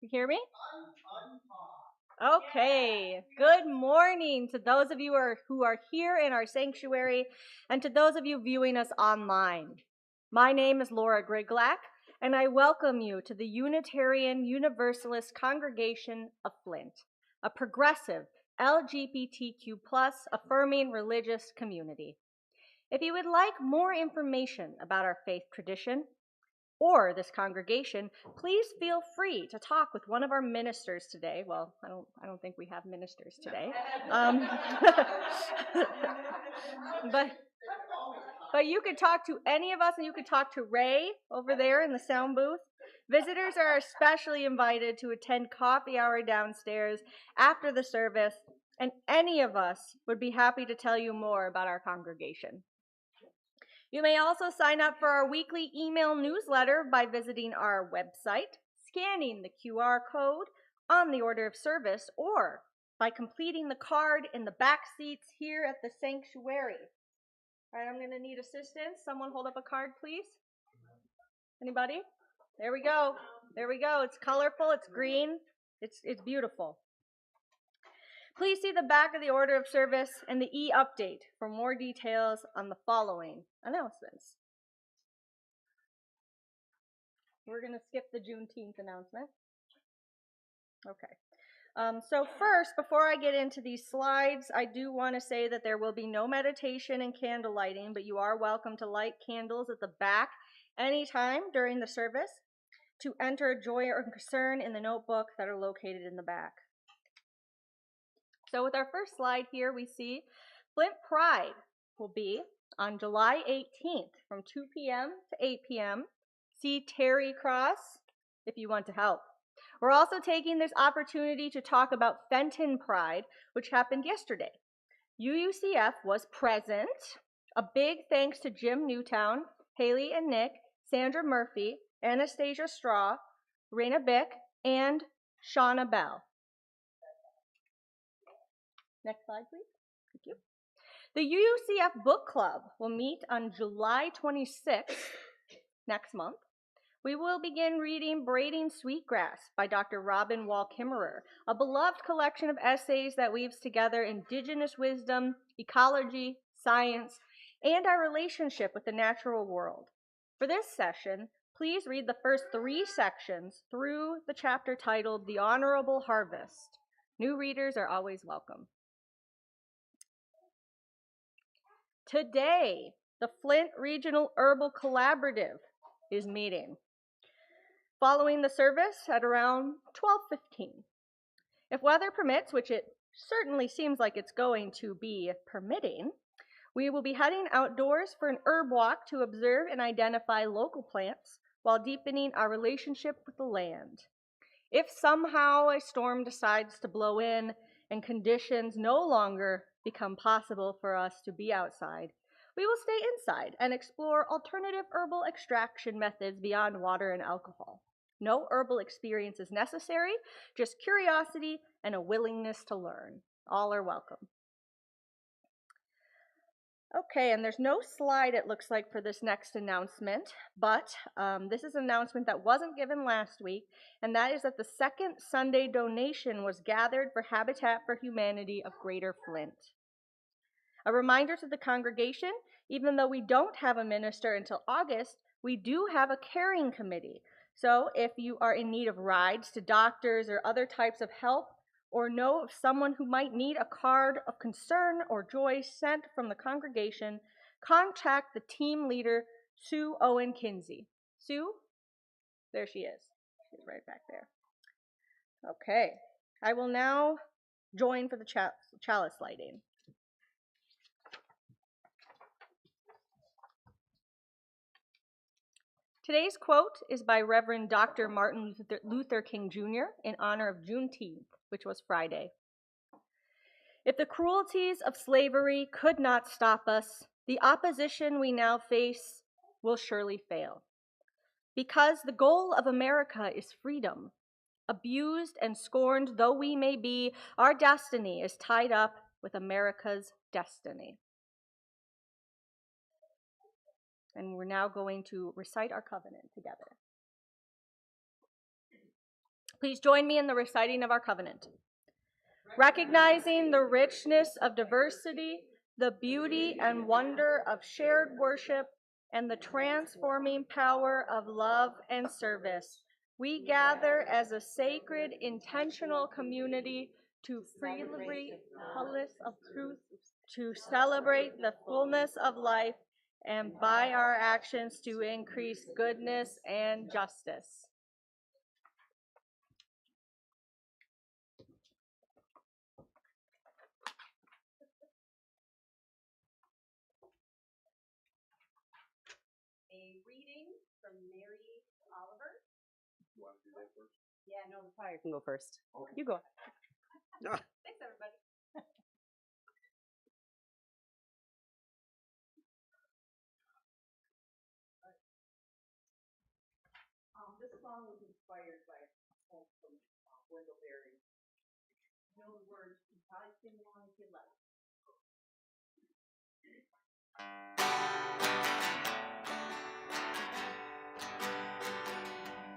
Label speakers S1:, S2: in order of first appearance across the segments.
S1: You hear me? Okay. Good morning to those of you who are here in our sanctuary and to those of you viewing us online. My name is Laura Griglack, and I welcome you to the Unitarian Universalist Congregation of Flint, a progressive LGBTQ+ affirming religious community. If you would like more information about our faith tradition, or this congregation, please feel free to talk with one of our ministers today. Well, I don't think we have ministers today. But you could talk to any of us, and you could talk to Ray over there in the sound booth. Visitors are especially invited to attend coffee hour downstairs after the service, and any of us would be happy to tell you more about our congregation. You may also sign up for our weekly email newsletter by visiting our website, scanning the QR code on the order of service, or by completing the card in the back seats here at the sanctuary. All right, I'm going to need assistance. Someone hold up a card, please. Anybody? There we go. There we go. It's colorful. It's green. It's beautiful. Please see the back of the order of service and the e-update for more details on the following announcements. We're going to skip the Juneteenth announcement. Okay. So first, before I get into these slides, I do want to say that there will be no meditation and candle lighting, but you are welcome to light candles at the back anytime during the service to enter joy or concern in the notebook that are located in the back. So with our first slide here, we see Flint Pride will be on July 18th from 2 p.m. to 8 p.m. See Terry Cross if you want to help. We're also taking this opportunity to talk about Fenton Pride, which happened yesterday. UUCF was present. A big thanks to Jim Newtown, Haley and Nick, Sandra Murphy, Anastasia Straw, Raina Bick, and Shauna Bell. Next slide, please. Thank you. The UUCF Book Club will meet on July 26th, next month. We will begin reading Braiding Sweetgrass by Dr. Robin Wall Kimmerer, a beloved collection of essays that weaves together indigenous wisdom, ecology, science, and our relationship with the natural world. For this session, please read the first 3 sections through the chapter titled The Honorable Harvest. New readers are always welcome. Today, the Flint Regional Herbal Collaborative is meeting. Following the service at around 12:15. If weather permits, which it certainly seems like it's going to be permitting, we will be heading outdoors for an herb walk to observe and identify local plants while deepening our relationship with the land. If somehow a storm decides to blow in and conditions no longer become possible for us to be outside, we will stay inside and explore alternative herbal extraction methods beyond water and alcohol. No herbal experience is necessary, just curiosity and a willingness to learn. All are welcome. Okay, and there's no slide, it looks like, for this next announcement, but this is an announcement that wasn't given last week, and that is that the second Sunday donation was gathered for Habitat for Humanity of Greater Flint. A reminder to the congregation, even though we don't have a minister until August, we do have a caring committee. So if you are in need of rides to doctors or other types of help, or know of someone who might need a card of concern or joy sent from the congregation, contact the team leader, Sue Owen Kinsey. Sue? There she is. She's right back there. Okay. I will now join for the chalice lighting. Today's quote is by Reverend Dr. Martin Luther King Jr. in honor of Juneteenth, which was Friday. If the cruelties of slavery could not stop us, the opposition we now face will surely fail. Because the goal of America is freedom, abused and scorned though we may be, our destiny is tied up with America's destiny. And we're now going to recite our covenant together. Please join me in the reciting of our covenant. Recognizing the richness of diversity, the beauty and wonder of shared worship, and the transforming power of love and service, we gather as a sacred, intentional community to freely of truth, to celebrate the fullness of life, and by our actions to increase goodness and justice. A reading from Mary Oliver.
S2: You want to do that first?
S3: Yeah, no, the choir can go first. Okay. You go.
S1: Thanks, everybody. This song was inspired by a poem from Wendell Berry. You know the words, you probably sing along if you like.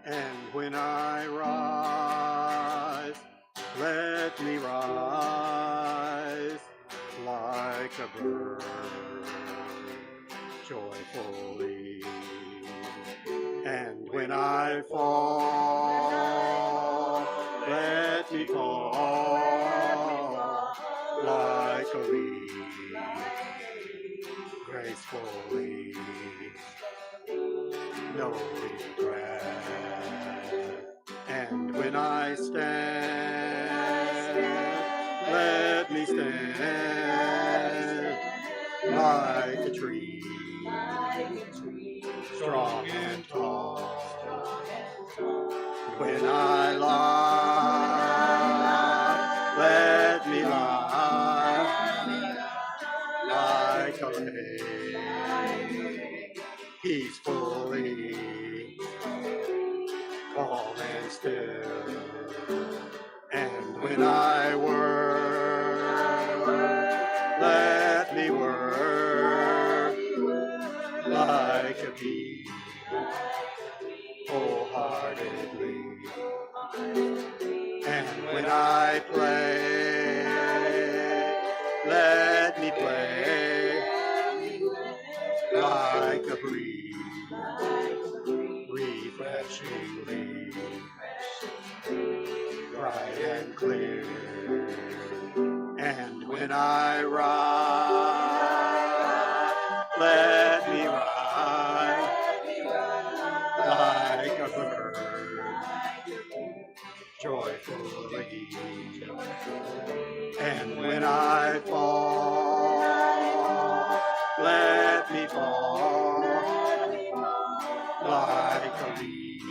S2: And when I rise, let me rise like a bird, joyfully. And when I fall, let me fall like a leaf, gracefully. No regret. And when I stand, let me stand like a tree, strong and tall. When I lie, let me lie like a lake, peacefully, calm and still. And when I work, let me work like a bee, wholeheartedly. And when I play, let me play like a breeze, refreshingly, bright and clear. And when I ride, let me ride like a bird, joyfully. And when I fall, let me fall like a leaf,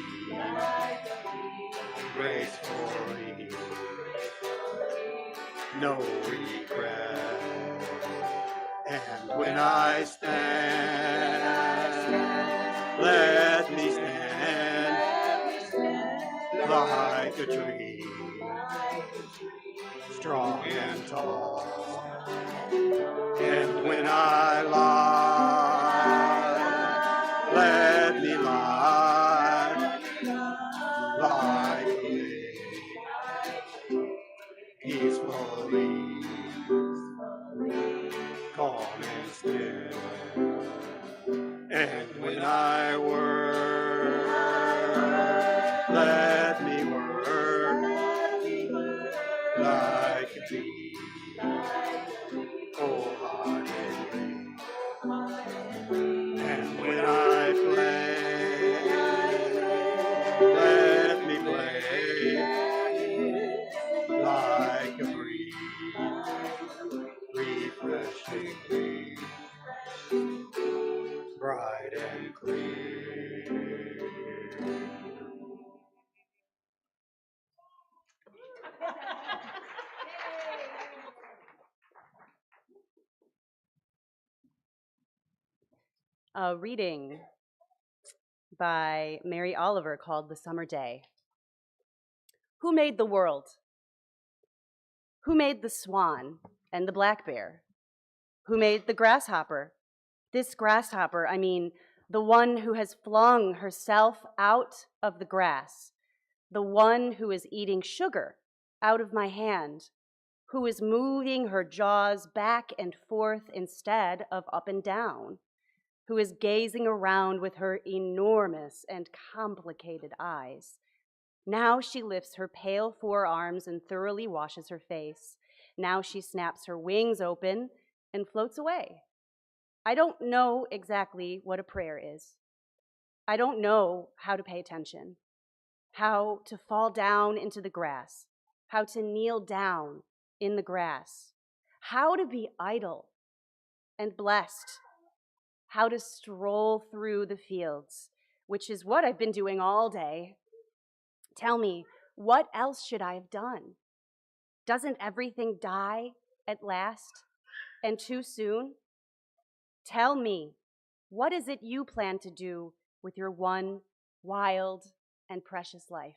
S2: gracefully, no regret. And when I stand, let me stand like a tree, strong and tall. And when I lie, let me lie like a lake, peacefully, calm and still. And when I work, let me work like a bee, wholeheartedly. And when I play, let me play like a breeze, refreshingly, bright and clear.
S3: A reading by Mary Oliver called The Summer Day. Who made the world? Who made the swan and the black bear? Who made the grasshopper? This grasshopper, I mean, the one who has flung herself out of the grass the one who is eating sugar out of my hand, who is moving her jaws back and forth instead of up and down, who is gazing around with her enormous and complicated eyes. Now she lifts her pale forearms and thoroughly washes her face. Now she snaps her wings open and floats away. I don't know exactly what a prayer is. I don't know how to pay attention, how to fall down into the grass, how to kneel down in the grass, how to be idle and blessed, how to stroll through the fields, which is what I've been doing all day. Tell me, what else should I have done? Doesn't everything die at last and too soon? Tell me, what is it you plan to do with your one wild and precious life?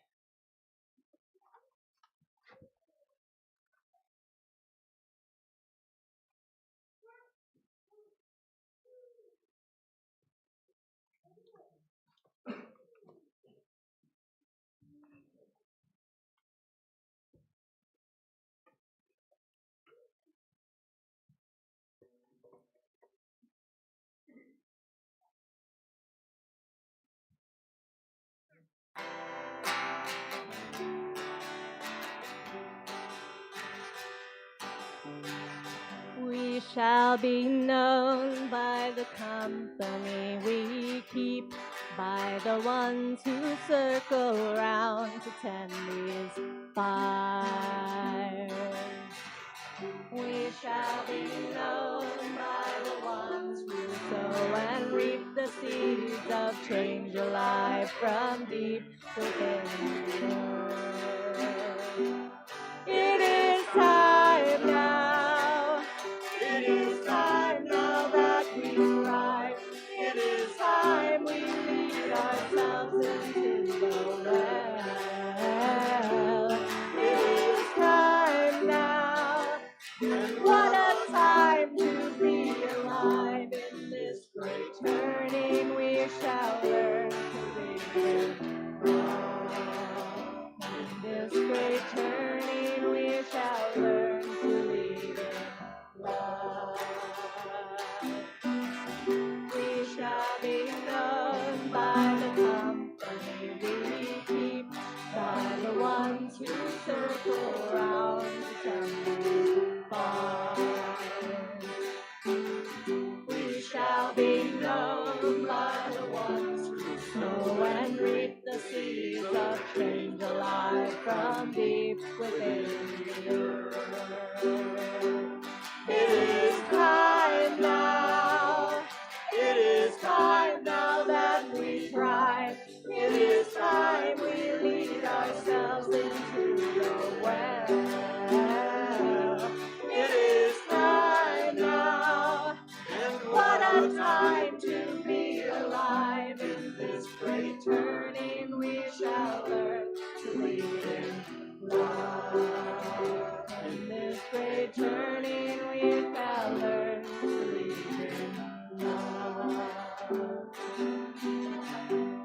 S1: We shall be known by the company we keep, by the ones who circle round to tend these fires. We shall be known by the ones who sow and reap the seeds of change alive from deep within the earth. It is time now. It is time now that we thrive. It is time we lead ourselves into the well. It is time now. And what a time to be alive in this great turning. We shall learn to live in love. In this great turning, we shall learn to live in love. We shall be known by the company we keep, by the ones who circle round to tend fire. We shall be known by the ones who sow and reap the seeds of change alive from deep within the earth. It is time now. It is time now that we thrive. It is time we lead ourselves into the well. It is time now. And what a time to be alive in this great turning. We shall learn to lead in love. In this great turning, we shall learn to lead in love.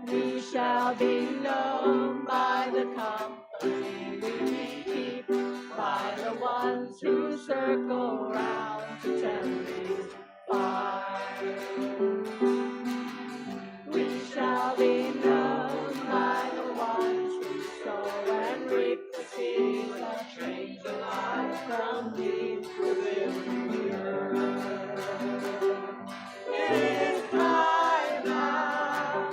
S1: We shall be known by the company we keep, by the ones who circle round to tend these fires. We shall be known by the ones who sow and reap the seeds of change alive from deep within the earth. It is time now.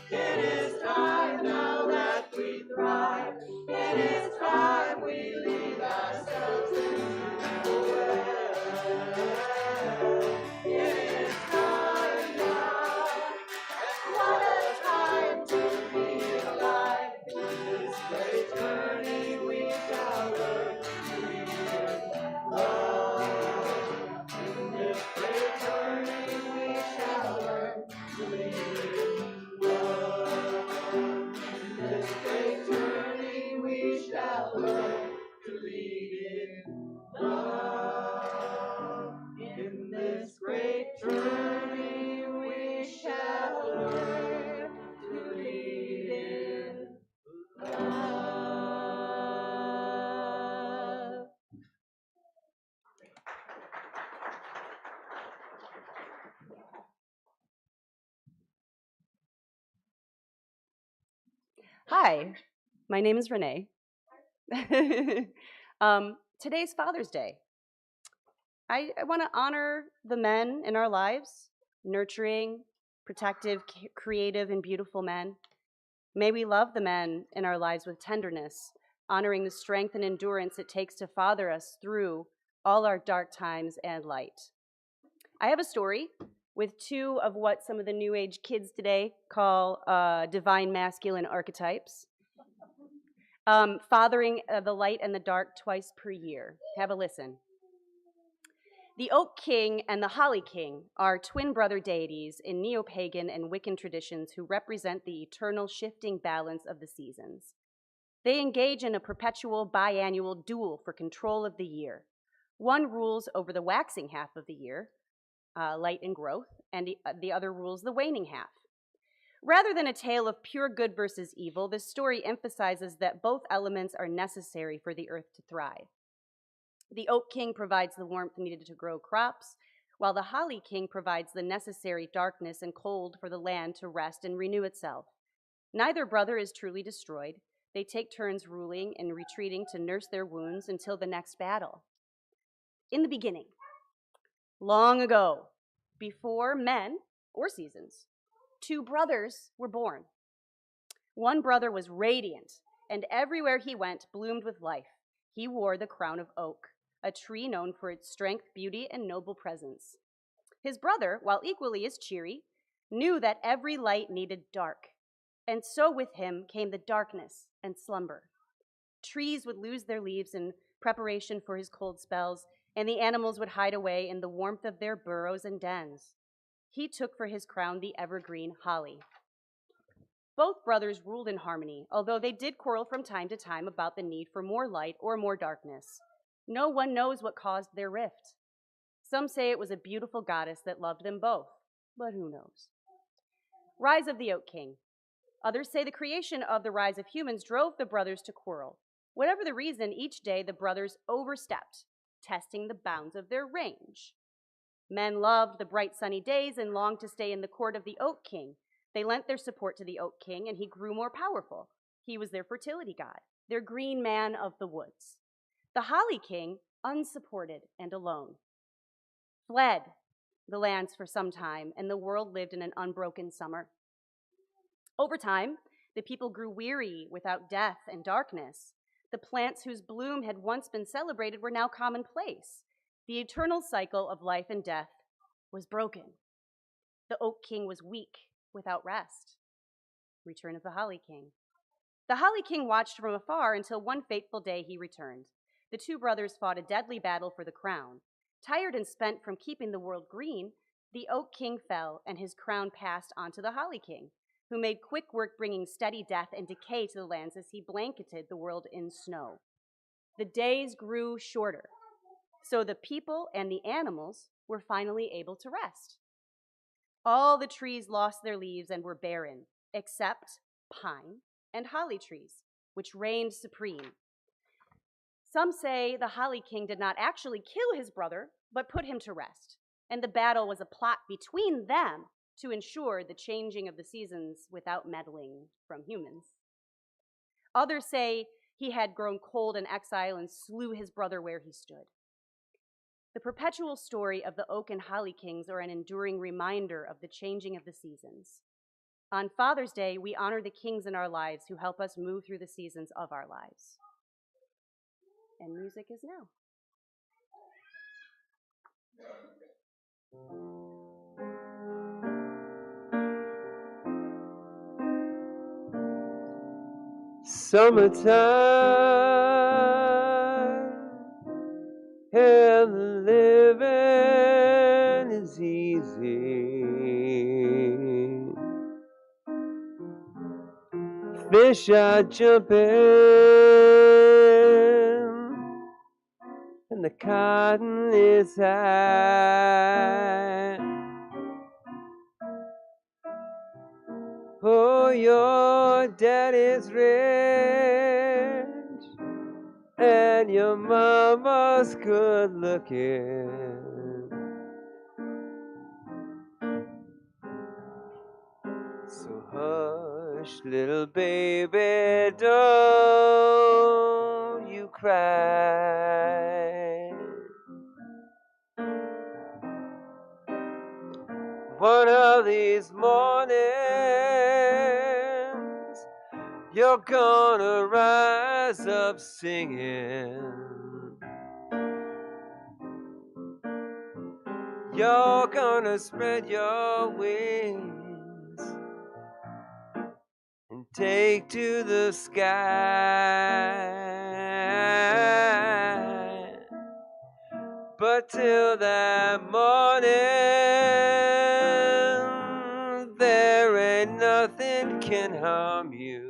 S1: It is time now that we thrive. It is time we lead ourselves into the well. It is time now. What a time to be alive. In this great journey we shall learn to live in love. In this great journey we shall learn to live in love. In this great journey we shall learn to lead in love. In this great journey we shall learn to lead in love.
S3: Hi, my name is Renee. Today's Father's Day. I want to honor the men in our lives, nurturing, protective, creative, and beautiful men. May we love the men in our lives with tenderness, honoring the strength and endurance it takes to father us through all our dark times and light. I have a story with two of what some of the New Age kids today call divine masculine archetypes. Fathering the light and the dark twice per year. Have a listen. The Oak King and the Holly King are twin brother deities in neo-pagan and Wiccan traditions who represent the eternal shifting balance of the seasons. They engage in a perpetual biannual duel for control of the year. One rules over the waxing half of the year, light and growth, and the other rules the waning half. Rather than a tale of pure good versus evil, this story emphasizes that both elements are necessary for the earth to thrive. The Oak King provides the warmth needed to grow crops, while the Holly King provides the necessary darkness and cold for the land to rest and renew itself. Neither brother is truly destroyed. They take turns ruling and retreating to nurse their wounds until the next battle. In the beginning, long ago, before men or seasons, two brothers were born. One brother was radiant, and everywhere he went bloomed with life. He wore the crown of oak, a tree known for its strength, beauty, and noble presence. His brother, while equally as cheery, knew that every light needed dark, and so with him came the darkness and slumber. Trees would lose their leaves in preparation for his cold spells, and the animals would hide away in the warmth of their burrows and dens. He took for his crown the evergreen holly. Both brothers ruled in harmony, although they did quarrel from time to time about the need for more light or more darkness. No one knows what caused their rift. Some say it was a beautiful goddess that loved them both, but who knows? Rise of the Oak King. Others say the creation of the rise of humans drove the brothers to quarrel. Whatever the reason, each day the brothers overstepped, testing the bounds of their range. Men loved the bright sunny days and longed to stay in the court of the Oak King. They lent their support to the Oak King, and he grew more powerful. He was their fertility god, their green man of the woods. The Holly King, unsupported and alone, fled the lands for some time, and the world lived in an unbroken summer. Over time, the people grew weary without death and darkness. The plants whose bloom had once been celebrated were now commonplace. The eternal cycle of life and death was broken. The Oak King was weak without rest. Return of the Holly King. The Holly King watched from afar until one fateful day he returned. The two brothers fought a deadly battle for the crown. Tired and spent from keeping the world green, the Oak King fell and his crown passed on to the Holly King, who made quick work bringing steady death and decay to the lands as he blanketed the world in snow. The days grew shorter, so the people and the animals were finally able to rest. All the trees lost their leaves and were barren, except pine and holly trees, which reigned supreme. Some say the Holly King did not actually kill his brother, but put him to rest, and the battle was a plot between them to ensure the changing of the seasons without meddling from humans. Others say he had grown cold in exile and slew his brother where he stood. The perpetual story of the Oak and Holly Kings are an enduring reminder of the changing of the seasons. On Father's Day, we honor the kings in our lives who help us move through the seasons of our lives. And music is now.
S4: Summertime and living is easy. Fish are jumping and the cotton is high. Oh, your daddy's rich and your mama's good looking. So hush Hush, little baby, don't you cry. One of these mornings, you're gonna rise up singing. You're gonna spread your wings and take to the sky. But till that morning, there ain't nothing can harm you.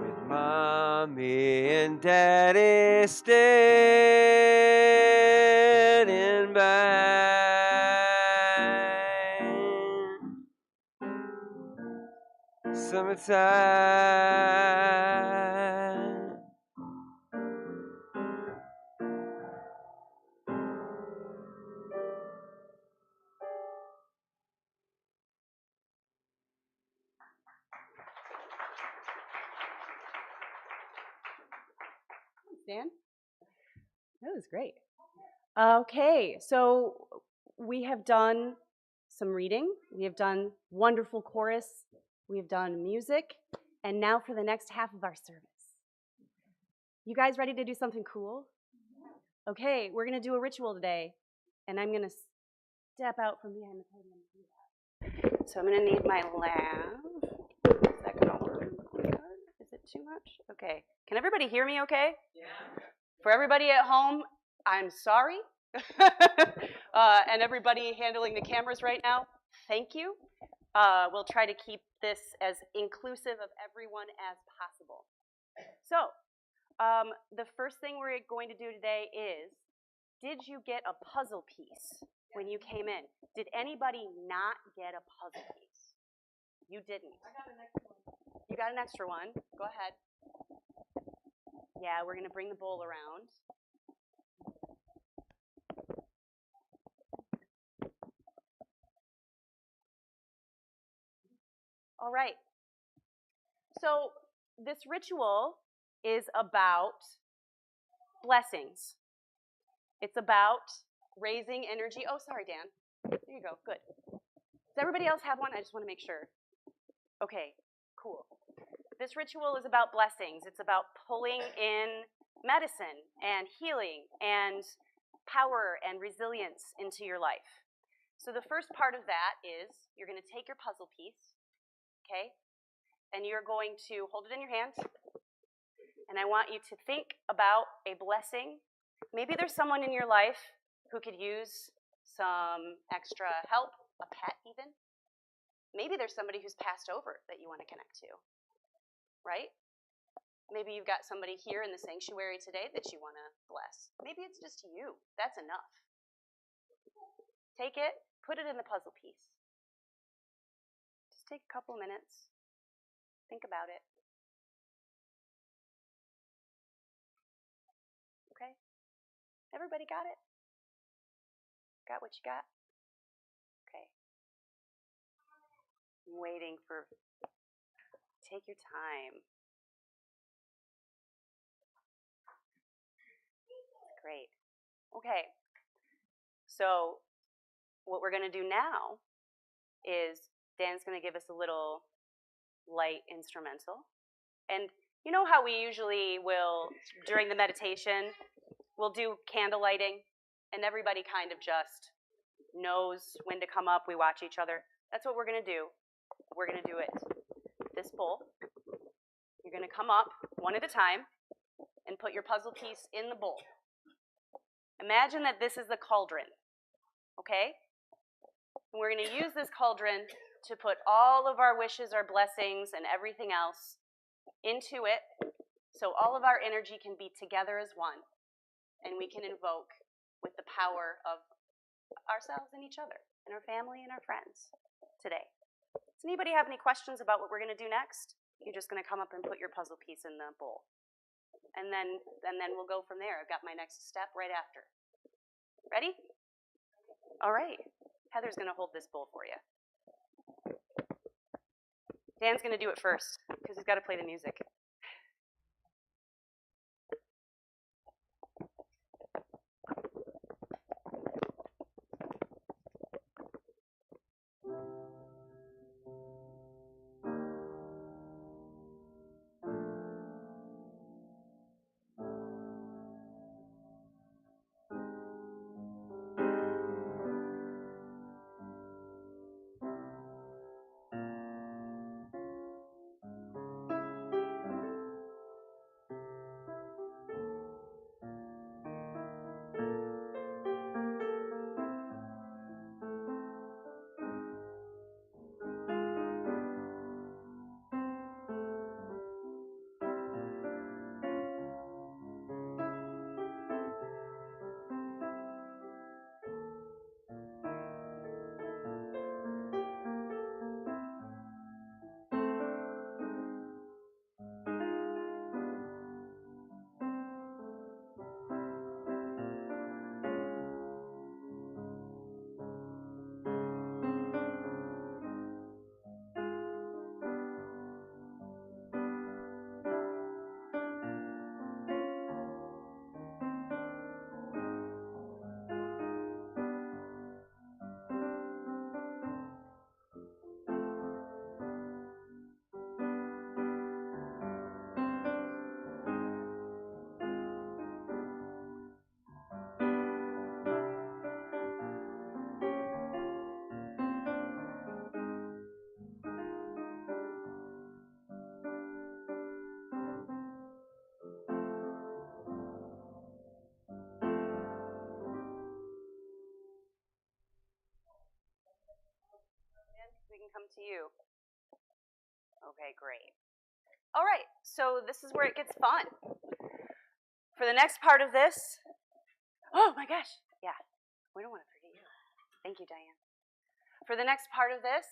S4: With mommy and daddy standing by. Summertime.
S3: Dan? That was great. Okay, so we have done some reading. We have done wonderful chorus. We have done music. And now for the next half of our service. You guys ready to do something cool? Okay, we're going to do a ritual today. And I'm going to step out from behind the podium and do that. So I'm going to need my lav. Is that going to work? Is it too much? Okay. Can everybody hear me okay? Yeah. For everybody at home, I'm sorry. And everybody handling the cameras right now, thank you. We'll try to keep this as inclusive of everyone as possible. So, the first thing we're going to do today is, did you get a puzzle piece when you came in? Did anybody not get a puzzle piece? You didn't. I got an extra one. You got an extra one. Go ahead. Yeah, we're going to bring the bowl around. All right. So this ritual is about blessings. It's about raising energy. Oh, sorry, Dan. There you go. Good. Does everybody else have one? I just want to make sure. Okay, cool. This ritual is about blessings. It's about pulling in medicine and healing and power and resilience into your life. So the first part of that is you're going to take your puzzle piece, okay, and you're going to hold it in your hand, and I want you to think about a blessing. Maybe there's someone in your life who could use some extra help, a pet even. Maybe there's somebody who's passed over that you want to connect to, right? Maybe you've got somebody here in the sanctuary today that you want to bless. Maybe it's just you. That's enough. Take it, put it in the puzzle piece. Just take a couple minutes. Think about it. Okay? Everybody got it? Got what you got? Okay. I'm waiting for... Take your time. Great. Okay. So what we're going to do now is Dan's going to give us a little light instrumental. And you know how we usually will, during the meditation, we'll do candle lighting, and everybody kind of just knows when to come up. We watch each other. That's what we're going to do. We're going to do it this bowl. You're going to come up one at a time and put your puzzle piece in the bowl. Imagine that this is the cauldron, okay? And we're going to use this cauldron to put all of our wishes, our blessings, and everything else into it so all of our energy can be together as one, and we can invoke with the power of ourselves and each other, and our family and our friends today. Does anybody have any questions about what we're going to do next? You're just going to come up and put your puzzle piece in the bowl. And then we'll go from there. I've got my next step right after. Ready? All right. Heather's going to hold this bowl for you. Dan's going to do it first because he's got to play the music. We can come to you. Okay, great. All right, so this is where it gets fun. For the next part of this, oh my gosh, yeah, we don't want to forget you. Thank you, Diane. For the next part of this,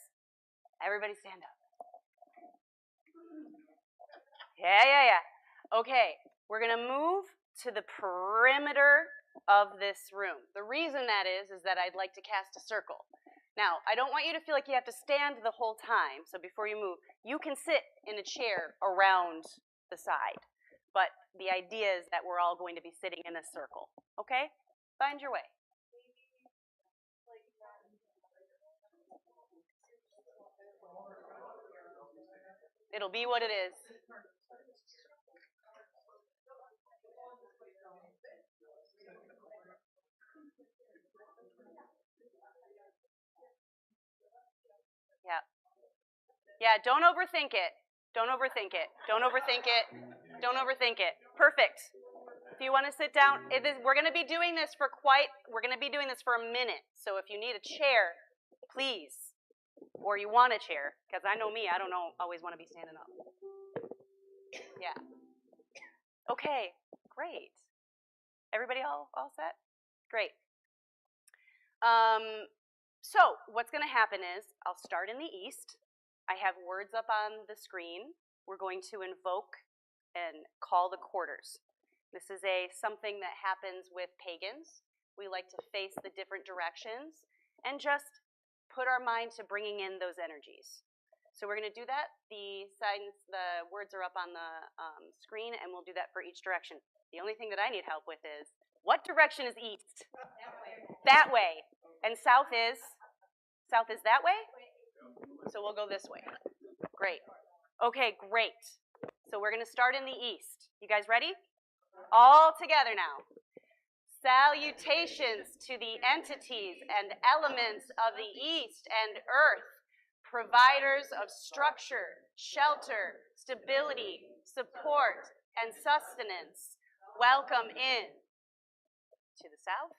S3: everybody stand up. Yeah. Okay, we're going to move to the perimeter of this room. The reason that is that I'd like to cast a circle. Now, I don't want you to feel like you have to stand the whole time, so before you move, you can sit in a chair around the side. But the idea is that we're all going to be sitting in a circle, okay? Find your way. It'll be what it is. Yeah, don't overthink it. Don't overthink it. Perfect. If you want to sit down, we're going to be doing this for a minute. So if you need a chair, please, or you want a chair, because I know me, I don't always want to be standing up. Yeah. Okay, great. Everybody all set? Great. So what's going to happen is I'll start in the east. I have words up on the screen. We're going to invoke and call the quarters. This is something that happens with pagans. We like to face the different directions and just put our mind to bringing in those energies. So we're going to do that. The words are up on the screen, and we'll do that for each direction. The only thing that I need help with is, what direction is east? That way. And south is that way? So we'll go this way. Great. Okay, great. So we're going to start in the east. You guys ready? All together now. Salutations to the entities and elements of the east and earth, providers of structure, shelter, stability, support, and sustenance. Welcome in. To the south.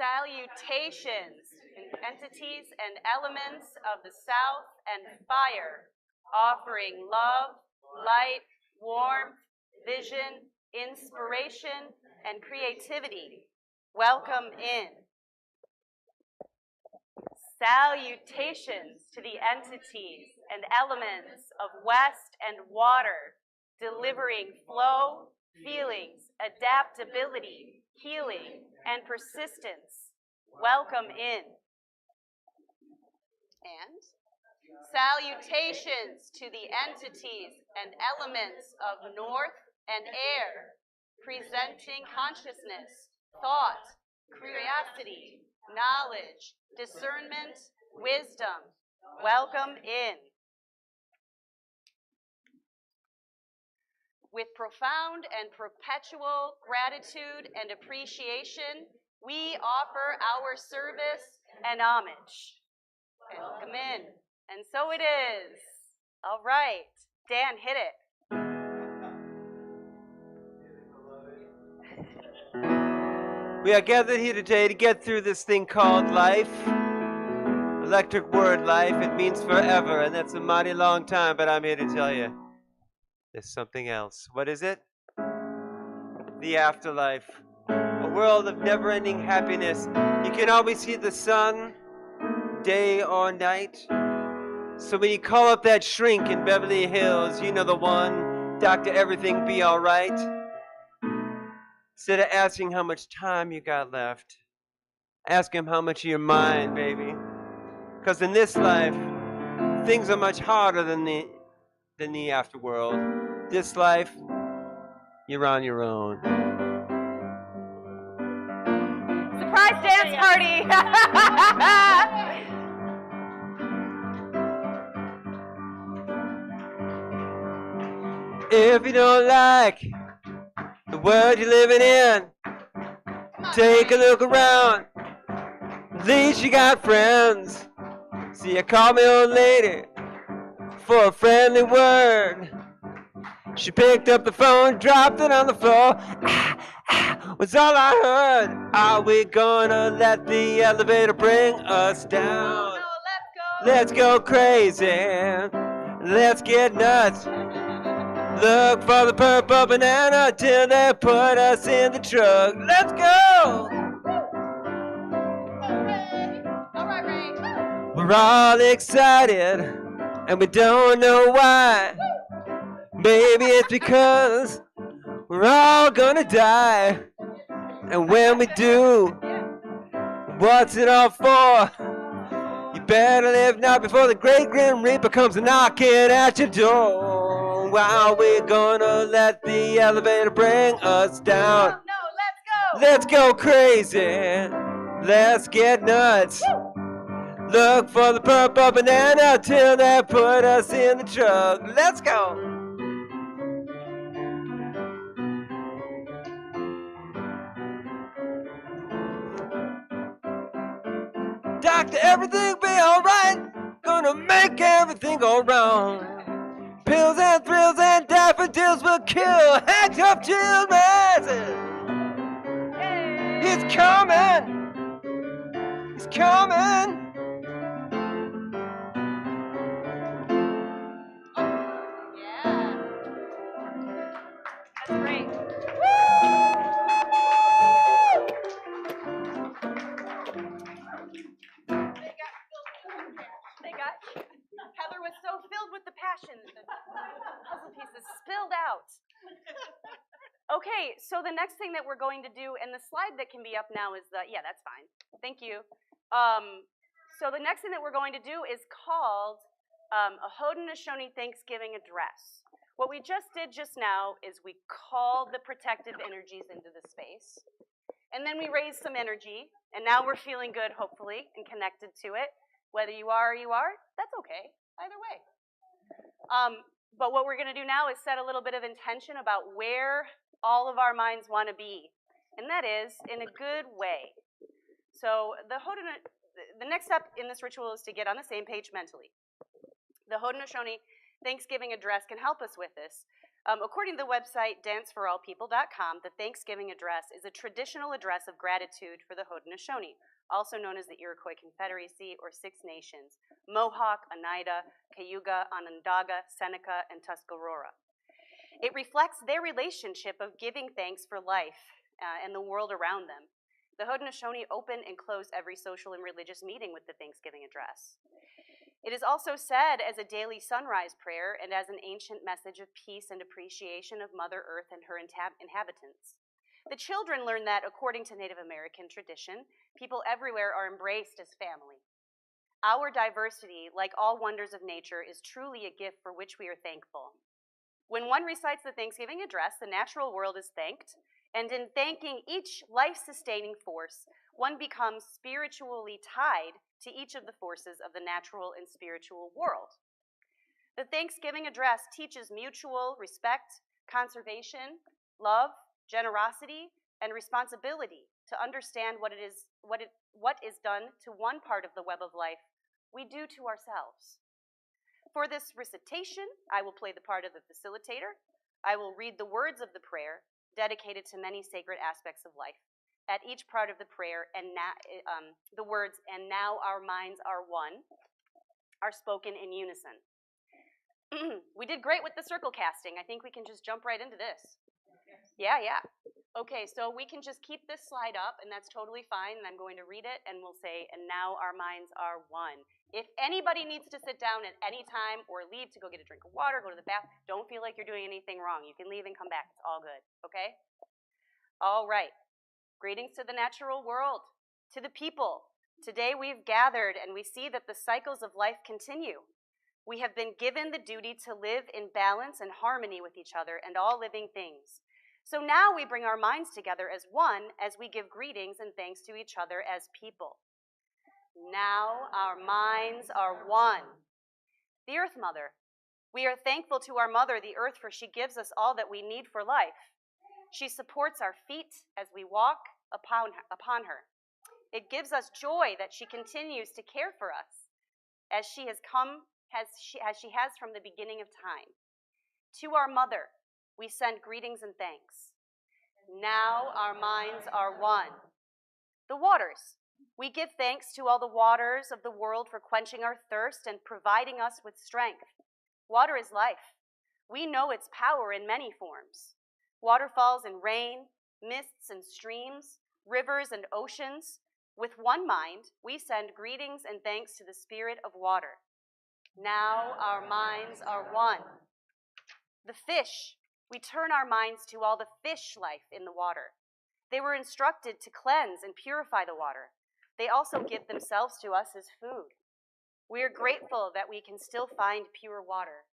S3: Salutations, entities and elements of the south and fire, offering love, light, warmth, vision, inspiration, and creativity. Welcome in. Salutations to the entities and elements of west and water, delivering flow, feelings, adaptability, healing, and persistence. Welcome in. And salutations to the entities and elements of north and air, presenting consciousness, thought, curiosity, knowledge, discernment, wisdom. Welcome in. With profound and perpetual gratitude and appreciation, we offer our service and homage. Welcome in. And so it is. All right. Dan, hit it.
S4: We are gathered here today to get through this thing called life. Electric word, life, it means forever, and that's a mighty long time, but I'm here to tell you, there's something else. What is it? The afterlife. A world of never-ending happiness. You can always see the sun, day or night. So when you call up that shrink in Beverly Hills, you know the one, Dr. Everything Be Alright. Instead of asking how much time you got left, ask him how much of your mind, baby. Because in this life, things are much harder than the afterworld. This life, you're on your own.
S3: Surprise dance party!
S4: If you don't like the world you're living in, take a look around. At least you got friends. See, I called my old lady for a friendly word. She picked up the phone, dropped it on the floor. Was all I heard. Are we gonna let the elevator bring us down?
S1: No,
S4: Let's go crazy. Let's get nuts. Look for the purple banana till they put us in the truck. Let's go!
S1: All right, Ray.
S4: We're all excited and we don't know why. Maybe it's because we're all gonna die. And when we do, what's it all for? You better live now before the great Grim Reaper comes knocking at your door. Wow, we're gonna let the elevator bring us down.
S1: No, let's go.
S4: Let's go crazy. Let's get nuts. Look for the purple banana till they put us in the truck. Let's go. Doctor, everything be alright. Gonna make everything go wrong. Pills and thrills and daffodils will kill hacked up children. He's coming. He's coming.
S3: Yeah. That's great. They got Heather was so filled with the passion that the puzzle pieces spilled out. Okay, so the next thing that we're going to do, and the slide that can be up now is yeah, that's fine. Thank you. So the next thing that we're going to do is called a Haudenosaunee Thanksgiving Address. What we just did just now is we called the protective energies into the space, and then we raised some energy, and now we're feeling good, hopefully, and connected to it. Whether you are or you are, that's okay, either way. But what we're going to do now is set a little bit of intention about where all of our minds want to be, and that is in a good way. So the next step in this ritual is to get on the same page mentally. The Haudenosaunee Thanksgiving Address can help us with this. According to the website danceforallpeople.com, the Thanksgiving Address is a traditional address of gratitude for the Haudenosaunee, also known as the Iroquois Confederacy or Six Nations, Mohawk, Oneida, Cayuga, Onondaga, Seneca, and Tuscarora. It reflects their relationship of giving thanks for life and the world around them. The Haudenosaunee open and close every social and religious meeting with the Thanksgiving Address. It is also said as a daily sunrise prayer and as an ancient message of peace and appreciation of Mother Earth and her inhabitants. The children learn that, according to Native American tradition, people everywhere are embraced as family. Our diversity, like all wonders of nature, is truly a gift for which we are thankful. When one recites the Thanksgiving address, the natural world is thanked, and in thanking each life-sustaining force, one becomes spiritually tied to each of the forces of the natural and spiritual world. The Thanksgiving address teaches mutual respect, conservation, love, generosity, and responsibility to understand what is done to one part of the web of life we do to ourselves. For this recitation, I will play the part of the facilitator. I will read the words of the prayer, dedicated to many sacred aspects of life. At each part of the prayer, the words, "and now our minds are one," are spoken in unison. We did great with the circle casting. I think we can just jump right into this. Yeah. Okay, so we can just keep this slide up, and that's totally fine, and I'm going to read it, and we'll say, "and now our minds are one." If anybody needs to sit down at any time or leave to go get a drink of water, go to the bathroom, don't feel like you're doing anything wrong. You can leave and come back. It's all good, okay? All right. Greetings to the natural world, to the people. Today we've gathered, and we see that the cycles of life continue. We have been given the duty to live in balance and harmony with each other and all living things. So now we bring our minds together as one as we give greetings and thanks to each other as people. Now our minds are one. The Earth Mother. We are thankful to our mother, the Earth, for she gives us all that we need for life. She supports our feet as we walk upon her. It gives us joy that she continues to care for us as she has from the beginning of time. To our mother, we send greetings and thanks. Now our minds are one. The waters. We give thanks to all the waters of the world for quenching our thirst and providing us with strength. Water is life. We know its power in many forms. Waterfalls and rain, mists and streams, rivers and oceans. With one mind, we send greetings and thanks to the spirit of water. Now our minds are one. The fish. We turn our minds to all the fish life in the water. They were instructed to cleanse and purify the water. They also give themselves to us as food. We are grateful that we can still find pure water.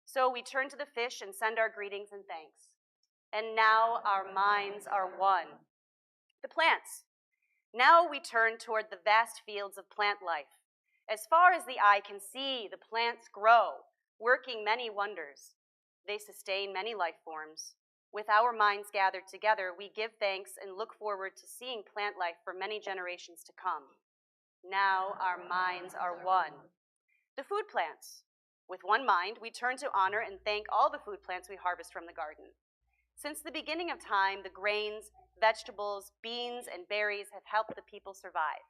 S3: So we turn to the fish and send our greetings and thanks. And now our minds are one. The plants. Now we turn toward the vast fields of plant life. As far as the eye can see, the plants grow, working many wonders. They sustain many life forms. With our minds gathered together, we give thanks and look forward to seeing plant life for many generations to come. Now our minds are one. The food plants. With one mind, we turn to honor and thank all the food plants we harvest from the garden. Since the beginning of time, the grains, vegetables, beans, and berries have helped the people survive.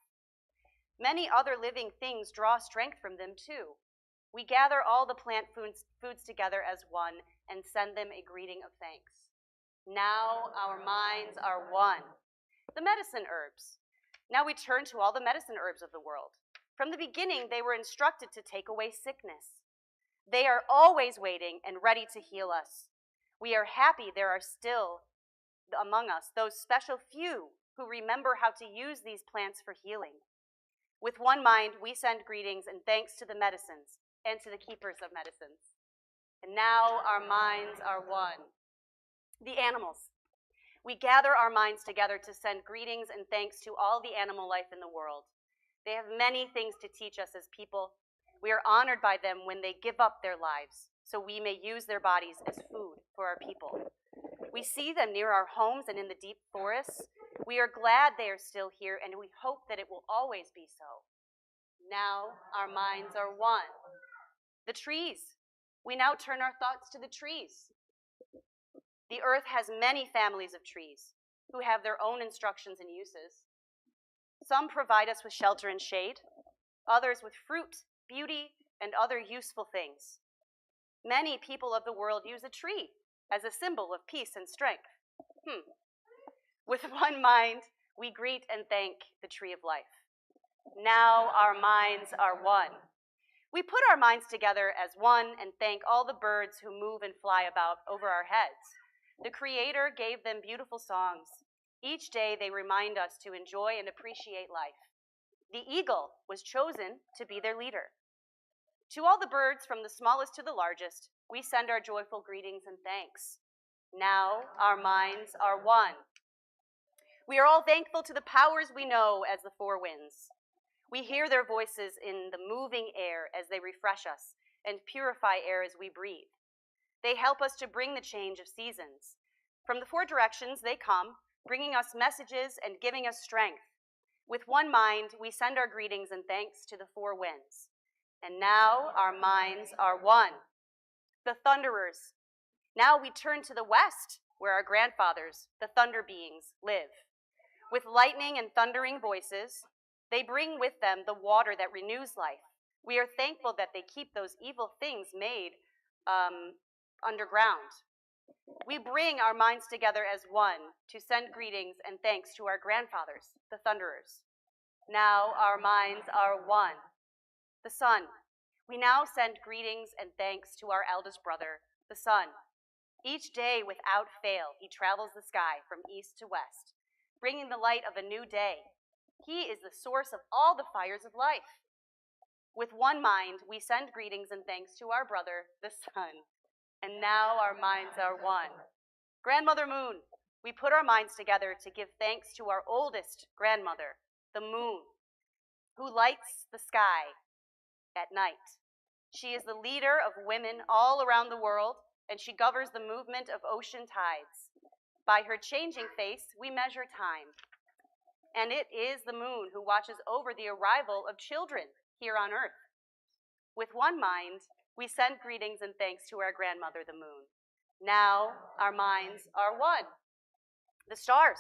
S3: Many other living things draw strength from them too. We gather all the plant foods together as one and send them a greeting of thanks. Now our minds are one. The medicine herbs. Now we turn to all the medicine herbs of the world. From the beginning, they were instructed to take away sickness. They are always waiting and ready to heal us. We are happy there are still among us those special few who remember how to use these plants for healing. With one mind, we send greetings and thanks to the medicines and to the keepers of medicines. And now our minds are one. The animals. We gather our minds together to send greetings and thanks to all the animal life in the world. They have many things to teach us as people. We are honored by them when they give up their lives, so we may use their bodies as food for our people. We see them near our homes and in the deep forests. We are glad they are still here, and we hope that it will always be so. Now our minds are one. The trees. We now turn our thoughts to the trees. The earth has many families of trees who have their own instructions and uses. Some provide us with shelter and shade, others with fruit, beauty, and other useful things. Many people of the world use a tree as a symbol of peace and strength. With one mind, we greet and thank the tree of life. Now our minds are one. We put our minds together as one and thank all the birds who move and fly about over our heads. The Creator gave them beautiful songs. Each day they remind us to enjoy and appreciate life. The eagle was chosen to be their leader. To all the birds, from the smallest to the largest, we send our joyful greetings and thanks. Now our minds are one. We are all thankful to the powers we know as the four winds. We hear their voices in the moving air as they refresh us and purify air as we breathe. They help us to bring the change of seasons. From the four directions they come, bringing us messages and giving us strength. With one mind, we send our greetings and thanks to the four winds. And now our minds are one. The thunderers. Now we turn to the west, where our grandfathers, the thunder beings, live. With lightning and thundering voices, they bring with them the water that renews life. We are thankful that they keep those evil things made underground. We bring our minds together as one to send greetings and thanks to our grandfathers, the thunderers. Now our minds are one. The sun. We now send greetings and thanks to our eldest brother, the sun. Each day, without fail, he travels the sky from east to west, bringing the light of a new day. He is the source of all the fires of life. With one mind, we send greetings and thanks to our brother, the sun. And now our minds are one. Grandmother Moon. We put our minds together to give thanks to our oldest grandmother, the moon, who lights the sky at night. She is the leader of women all around the world, and she governs the movement of ocean tides. By her changing face, we measure time. And it is the moon who watches over the arrival of children here on earth. With one mind, we send greetings and thanks to our grandmother, the moon. Now our minds are one. The stars.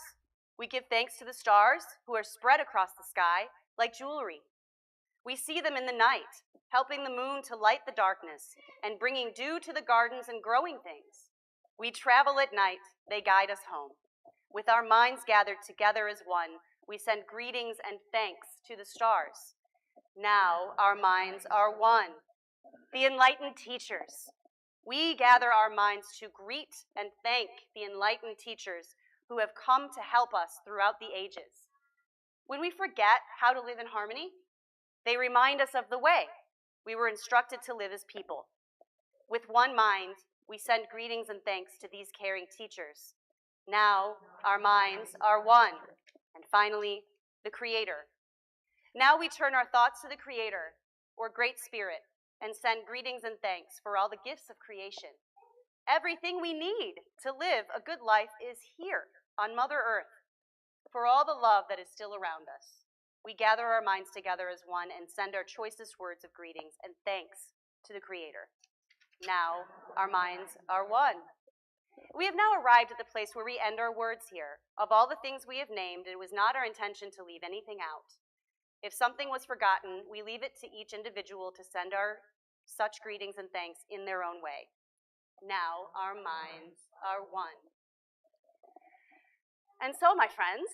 S3: We give thanks to the stars who are spread across the sky like jewelry. We see them in the night, helping the moon to light the darkness and bringing dew to the gardens and growing things. We travel at night, they guide us home. With our minds gathered together as one, we send greetings and thanks to the stars. Now our minds are one. The enlightened teachers. We gather our minds to greet and thank the enlightened teachers who have come to help us throughout the ages. When we forget how to live in harmony, they remind us of the way we were instructed to live as people. With one mind, we send greetings and thanks to these caring teachers. Now our minds are one. And finally, the Creator. Now we turn our thoughts to the Creator, or Great Spirit, and send greetings and thanks for all the gifts of creation. Everything we need to live a good life is here on Mother Earth. For all the love that is still around us, we gather our minds together as one and send our choicest words of greetings and thanks to the Creator. Now our minds are one. We have now arrived at the place where we end our words here. Of all the things we have named, it was not our intention to leave anything out. If something was forgotten, we leave it to each individual to send our such greetings and thanks in their own way. Now our minds are one. And so, my friends,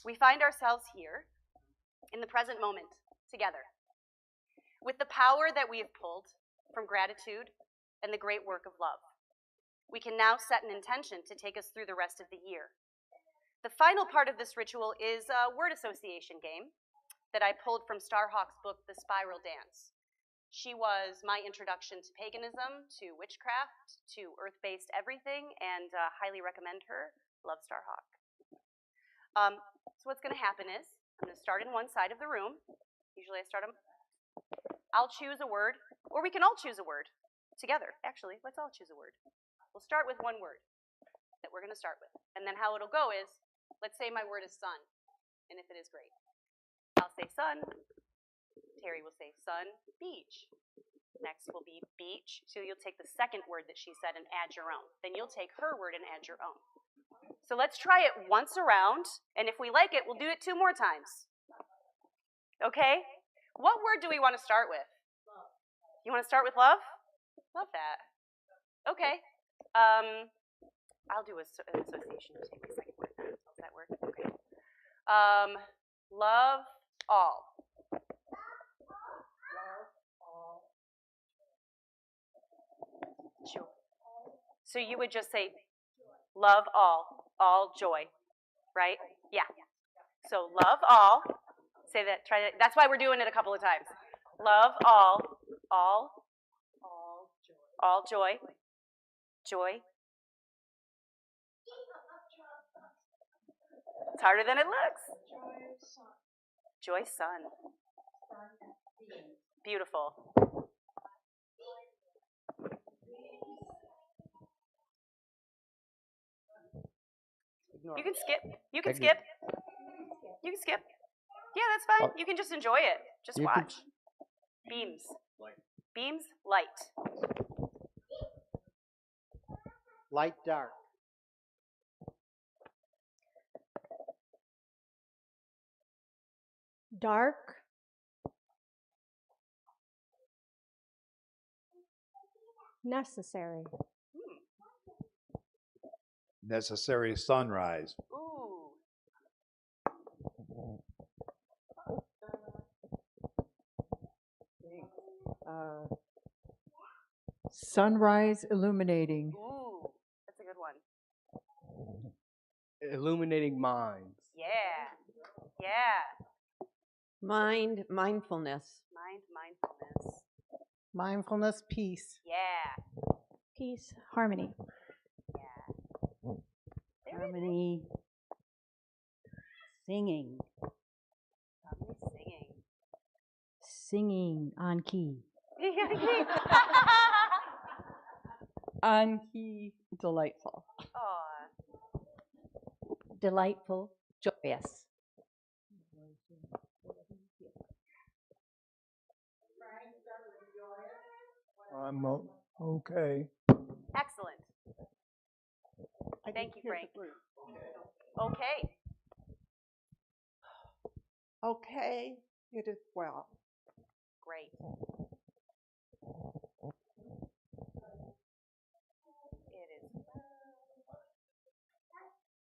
S3: we find ourselves here in the present moment together with the power that we have pulled from gratitude and the great work of love. We can now set an intention to take us through the rest of the year. The final part of this ritual is a word association game that I pulled from Starhawk's book, The Spiral Dance. She was my introduction to paganism, to witchcraft, to earth-based everything, and highly recommend her. Love Starhawk. So what's going to happen is, I'm going to start in one side of the room. Usually I'll choose a word, or we can all choose a word together. Actually, let's all choose a word. We'll start with one word that we're going to start with. And then how it'll go is, let's say my word is sun, and if it is great. I'll say sun. Terry will say sun, beach. Next will be beach. So you'll take the second word that she said and add your own. Then you'll take her word and add your own. So let's try it once around, and if we like it, we'll do it 2 more times. Okay? What word do we want to start with? Love. You want to start with love? Love that. Okay. I'll do an association to take my second word. Does that work? Okay. Love all. Sure. So you would just say, love all joy, right? Yeah. So love all, Say that, try that. That's why we're doing it a couple of times. Love all joy. Joy. It's harder than it looks. Joy, sun. Beautiful. You can skip. You can skip. You can skip. Yeah, that's fine. You can just enjoy it. Just watch. Beams. Beams, light.
S5: Light, dark.
S1: Dark. Necessary.
S2: Necessary sunrise.
S3: Ooh.
S6: Sunrise illuminating.
S3: Ooh. That's a good one.
S5: Illuminating minds.
S3: Yeah. Yeah.
S7: Mindfulness.
S3: Mindfulness.
S6: Mindfulness, peace.
S3: Yeah.
S1: Peace. Harmony.
S3: Yeah.
S7: Harmony. Singing.
S3: Harmony singing.
S7: Singing on key.
S6: On key, delightful.
S3: Aw.
S7: Delightful. Joyous.
S2: I'm okay.
S3: Excellent. Thank you, Frank. Okay.
S6: Okay, it is well.
S3: Great. It is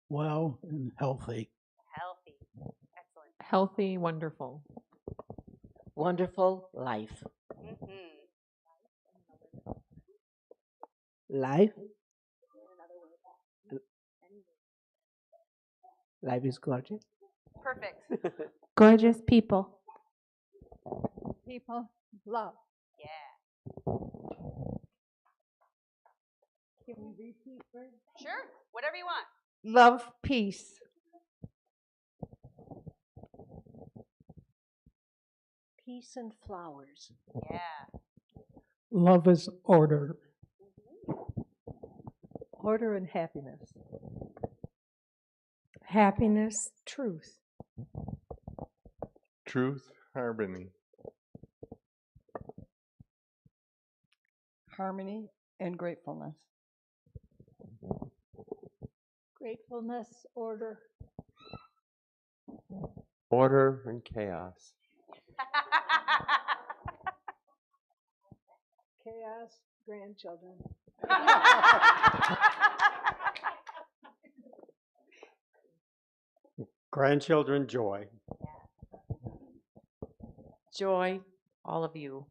S8: Well and healthy.
S3: healthy. Excellent.
S9: Healthy, wonderful.
S7: Wonderful life.
S3: Mm-hmm.
S8: Life. Life is gorgeous.
S3: Perfect.
S1: Gorgeous people.
S6: People, love.
S3: Yeah.
S6: Can we repeat first?
S3: Sure. Whatever you want.
S6: Love, peace.
S7: Peace and flowers.
S3: Yeah.
S8: Love is order.
S6: Order and happiness.
S9: Happiness, truth.
S2: Truth, harmony.
S6: Harmony and gratefulness.
S7: Gratefulness, order.
S4: Order and chaos.
S6: Chaos, grandchildren.
S5: Grandchildren, joy.
S9: Joy, all of you.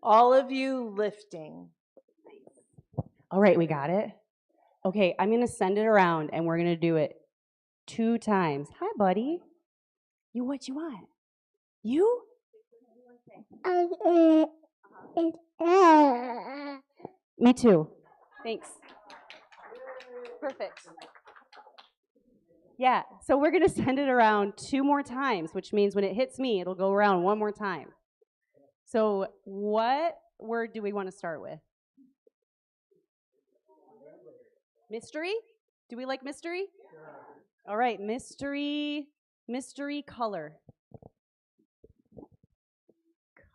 S6: All of you lifting.
S3: All right, we got it. Okay, I'm going to send it around and we're going to do it 2 times. Hi, buddy. What you want? You? Me too. Thanks. Perfect. Yeah, so we're going to send it around 2 more times, which means when it hits me, it'll go around 1 more time. So what word do we want to start with? Mystery? Do we like mystery? Sure. All right, mystery color.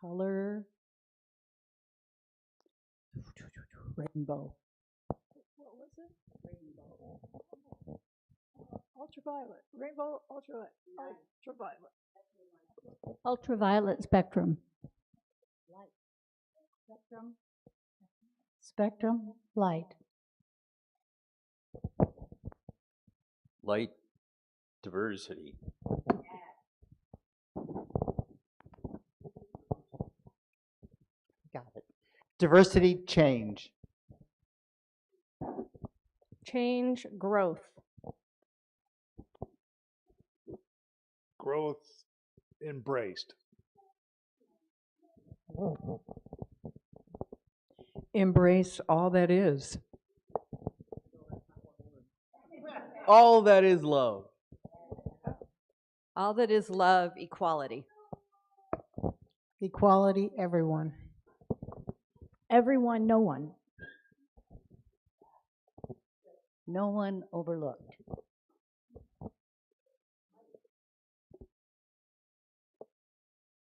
S3: Color.
S8: Rainbow.
S6: What was it? Rainbow. Ultraviolet. Rainbow, ultraviolet. Ultraviolet.
S7: Ultraviolet spectrum.
S6: Light. Spectrum.
S7: Spectrum, light.
S5: Light, diversity. Got it. Diversity, change.
S6: change, growth.
S2: Growth embraced.
S10: Embrace all that is.
S5: All that is love.
S6: All that is love, equality.
S8: Equality, everyone.
S7: Everyone, no one.
S8: No one overlooked.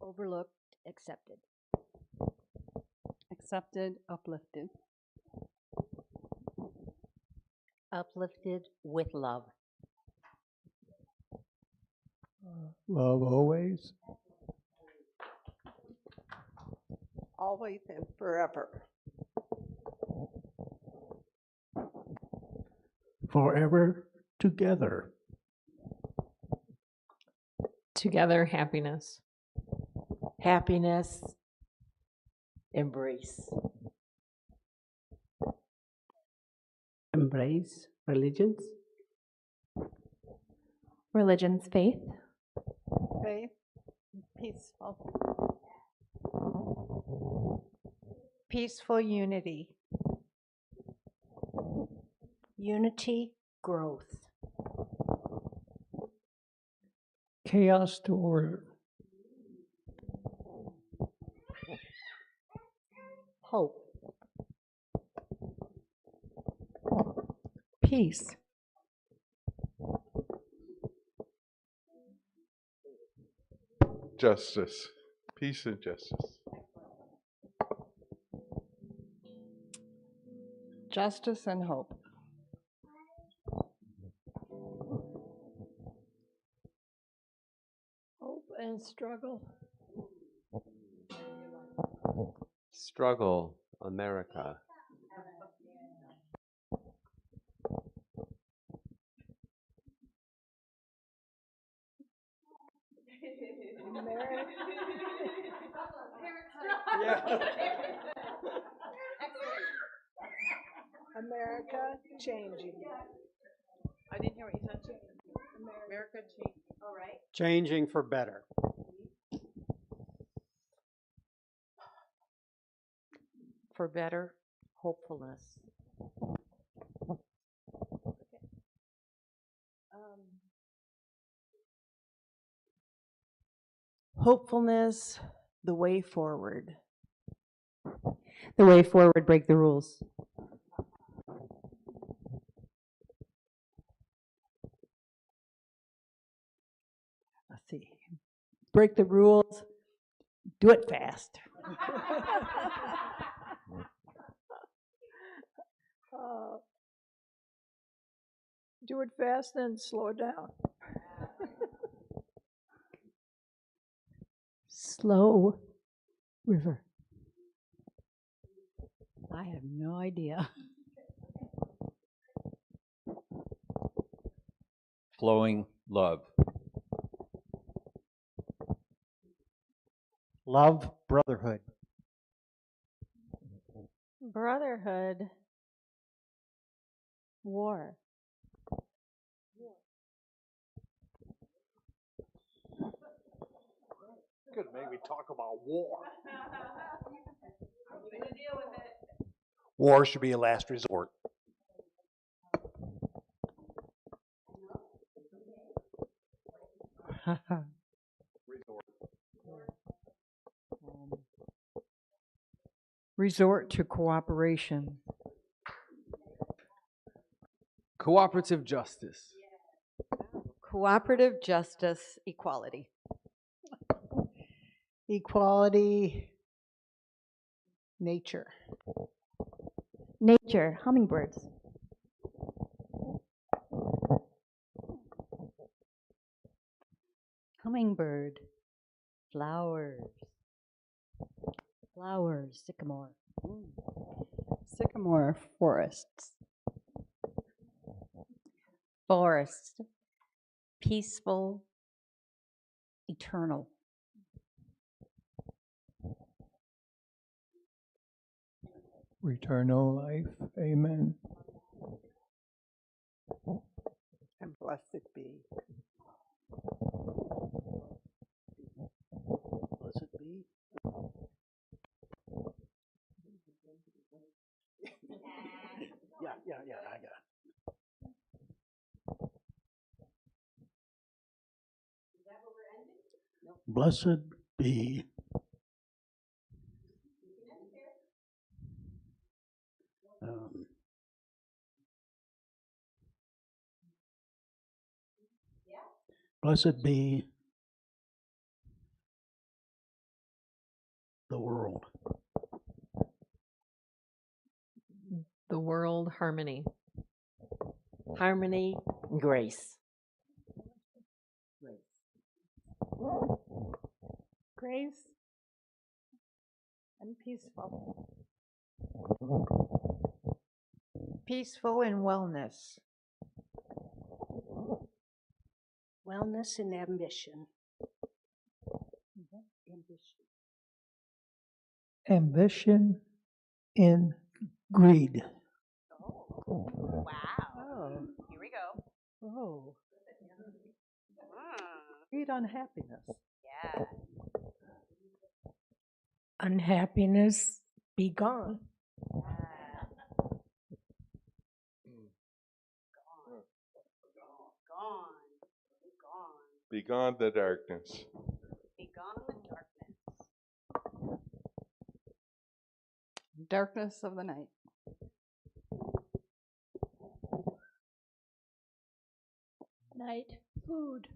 S7: Overlooked, accepted.
S3: Accepted, uplifted.
S7: Uplifted with love.
S2: Love always.
S10: Always and forever.
S2: Forever together.
S9: Together, happiness.
S8: Happiness, embrace. Embrace religions.
S7: Religion's faith.
S10: Faith, peaceful.
S6: Peaceful unity.
S7: Unity, growth.
S8: Chaos to order.
S7: Hope.
S10: Peace.
S11: Justice. Peace and justice.
S10: Justice and hope.
S6: Hope and struggle.
S4: Struggle, America.
S6: America changing. I didn't hear what you said. America changing. All right.
S5: Changing for better.
S9: For better, hopefulness.
S10: Hopefulness, the way forward.
S3: The way forward, break the rules.
S10: Let's see. Break the rules, do it fast.
S6: Do it fast and slow it down.
S7: Slow river. I have no idea.
S5: Flowing love.
S8: Love, brotherhood.
S6: Brotherhood. War.
S2: Could make me talk about war. War should be a last resort.
S10: Resort to cooperation.
S5: Cooperative justice.
S3: Cooperative justice, equality.
S10: Equality, nature.
S7: Nature, hummingbirds. Hummingbird. Flowers. Flowers, sycamore.
S3: Sycamore, forests. Forest, peaceful, eternal.
S2: Eternal life. Amen.
S6: Blessed be.
S8: Blessed be. Yeah, I got it. Blessed be. Blessed be the world.
S9: The world harmony.
S7: Harmony, grace.
S6: Grace and peaceful. Peaceful and wellness.
S10: Wellness and ambition.
S8: Ambition in greed.
S3: Wow.
S6: Oh.
S3: Here we go.
S6: Oh.
S3: Mm,
S6: Greed on happiness.
S3: yeah.
S10: Unhappiness, be gone.
S3: Gone.
S11: Be gone the darkness.
S3: Be gone the darkness.
S6: Darkness of the night.
S10: Night food.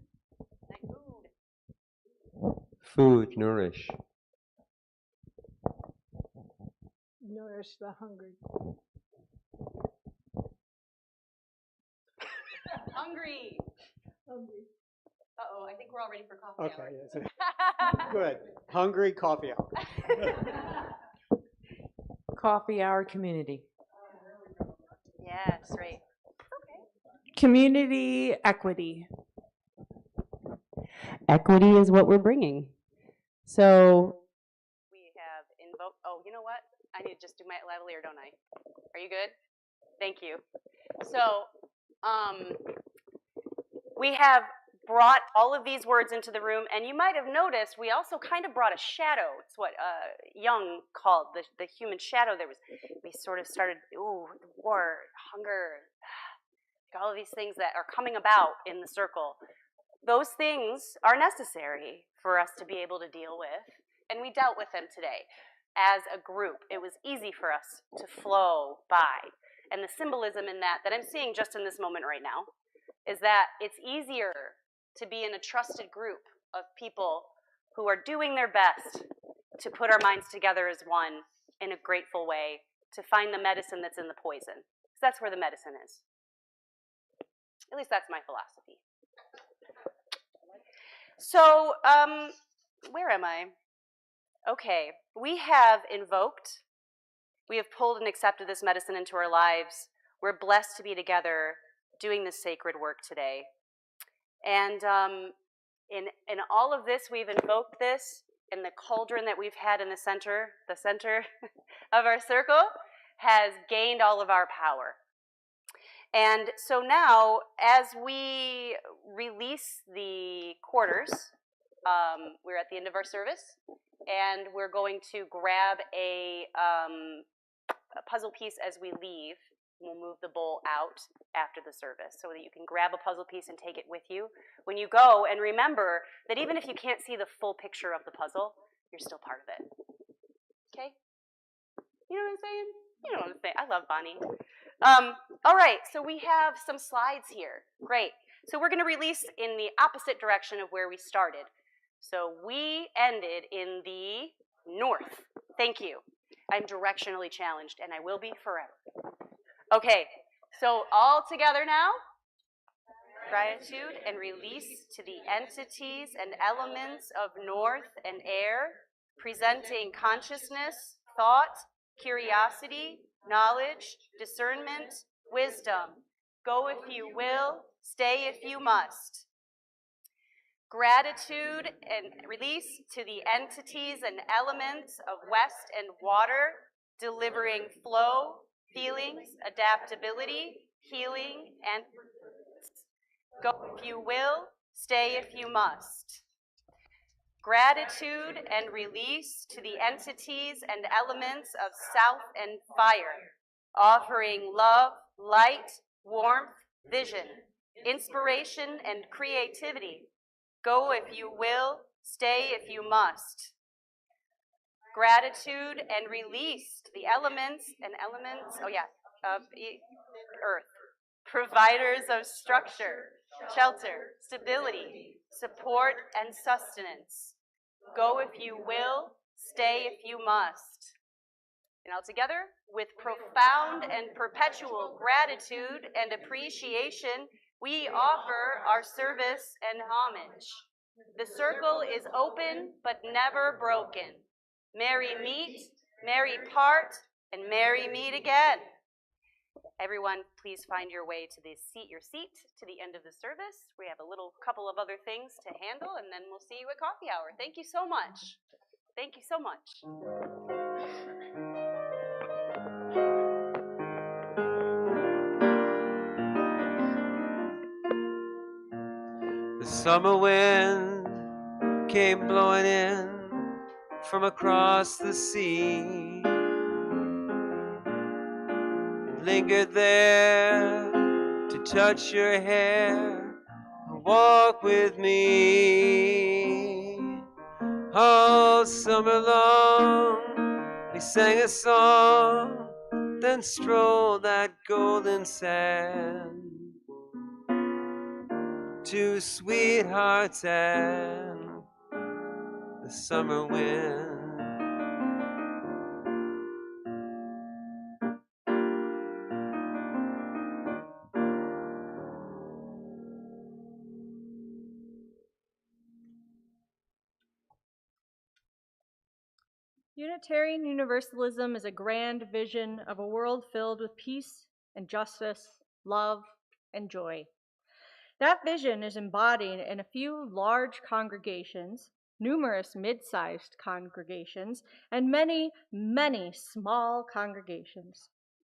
S3: Night food.
S4: Food, nourish.
S10: Nourish the hungry.
S3: Hungry. Uh-oh, I think we're all ready for coffee hour.
S5: Yes. Good. Hungry coffee hour.
S9: Coffee hour community.
S3: Yes, right.
S6: Community equity.
S3: Equity is what we're bringing. So we have invoked. Oh, you know what? I need to just do my lavalier, don't I? Are you good? Thank you. So we have brought all of these words into the room, and you might have noticed we also kind of brought a shadow. It's what Jung called the human shadow. We sort of started, war, hunger, all of these things that are coming about in the circle. Those things are necessary for us to be able to deal with, and we dealt with them today. As a group, it was easy for us to flow by. And the symbolism in that I'm seeing just in this moment right now is that it's easier to be in a trusted group of people who are doing their best to put our minds together as one in a grateful way to find the medicine that's in the poison. Because that's where the medicine is. At least that's my philosophy. So, where am I? Okay, we have invoked, we have pulled and accepted this medicine into our lives. We're blessed to be together doing this sacred work today. And in all of this, we've invoked this, and the cauldron that we've had in the center of our circle has gained all of our power. And so now, as we release the quarters, we're at the end of our service, and we're going to grab a puzzle piece as we leave. We'll move the bowl out after the service so that you can grab a puzzle piece and take it with you when you go. And remember that even if you can't see the full picture of the puzzle, you're still part of it. Okay? You know what I'm saying? You know what I'm saying. I love Bonnie. All right, so we have some slides here. Great. So we're going to release in the opposite direction of where we started. So we ended in the north. Thank you. I'm directionally challenged, and I will be forever. Okay, so all together now. Gratitude and release to the entities and elements of north and air, presenting consciousness, thought, curiosity, knowledge, discernment, wisdom. Go if you will, stay if you must. Gratitude and release to the entities and elements of west and water, delivering flow, feelings, adaptability, healing, and Go if you will, stay if you must. Gratitude and release to the entities and elements of South and Fire, offering love, light, warmth, vision, inspiration, and creativity. Go if you will, stay if you must. Gratitude and release to the elements, of Earth, providers of structure, shelter, stability, support, and sustenance. Go if you will, stay if you must. And all together, with profound and perpetual gratitude and appreciation, we offer our service and homage. The circle is open but never broken. Merry meet, merry part, and merry meet again. Everyone, please find your way to your seat to the end of the service. We have a couple of other things to handle, and then we'll see you at coffee hour. Thank you so much. Thank you so much.
S4: The summer wind came blowing in from across the sea. Lingered there to touch your hair and walk with me. All summer long we sang a song, then strolled that golden sand. Two sweethearts and the summer wind.
S1: Unitarian Universalism is a grand vision of a world filled with peace and justice, love and joy. That vision is embodied in a few large congregations, numerous mid-sized congregations, and many, many small congregations.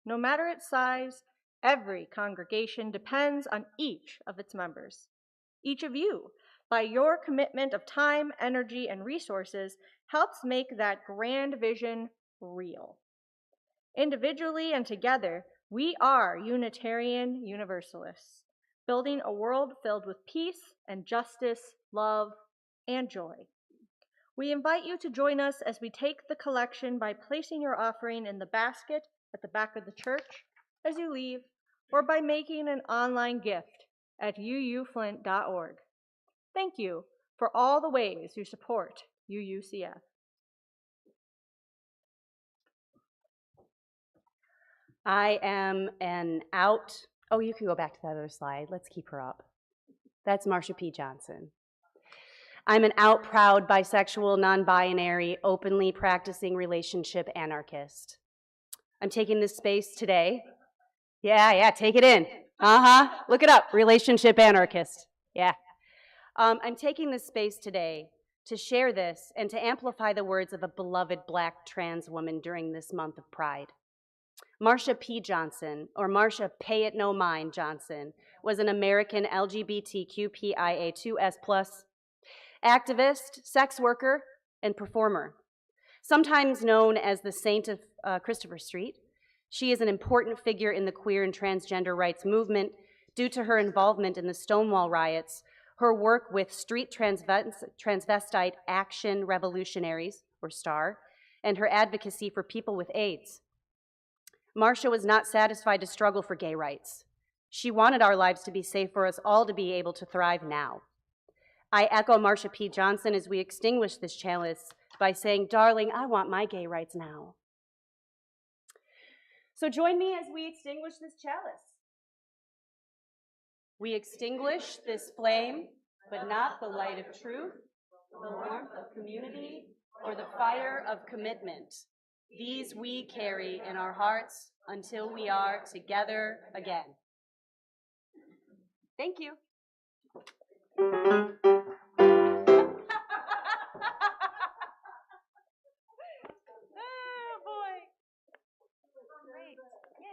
S1: No matter its size, every congregation depends on each of its members. Each of you, by your commitment of time, energy, and resources, helps make that grand vision real. Individually and together, we are Unitarian Universalists, building a world filled with peace and justice, love, and joy. We invite you to join us as we take the collection by placing your offering in the basket at the back of the church as you leave, or by making an online gift at uuflint.org. Thank you for all the ways you support UUCF.
S3: I am you can go back to that other slide. Let's keep her up. That's Marsha P. Johnson. I'm an out, proud, bisexual, non-binary, openly practicing relationship anarchist. I'm taking this space today. Yeah, take it in. Look it up, relationship anarchist. Yeah. I'm taking this space today to share this and to amplify the words of a beloved Black trans woman during this month of Pride. Marsha P. Johnson, or Marsha Pay It No Mind Johnson, was an American LGBTQIA2S+ activist, sex worker, and performer. Sometimes known as the Saint of Christopher Street, she is an important figure in the queer and transgender rights movement due to her involvement in the Stonewall riots, her work with Street Transvestite Action Revolutionaries, or STAR, and her advocacy for people with AIDS. Marsha was not satisfied to struggle for gay rights. She wanted our lives to be safe for us all to be able to thrive now. I echo Marsha P. Johnson as we extinguish this chalice by saying, darling, I want my gay rights now. So join me as we extinguish this chalice. We extinguish this flame, but not the light of truth, the warmth of community, or the fire of commitment. These we carry in our hearts until we are together again. Thank you. Oh, boy. Great. Yeah.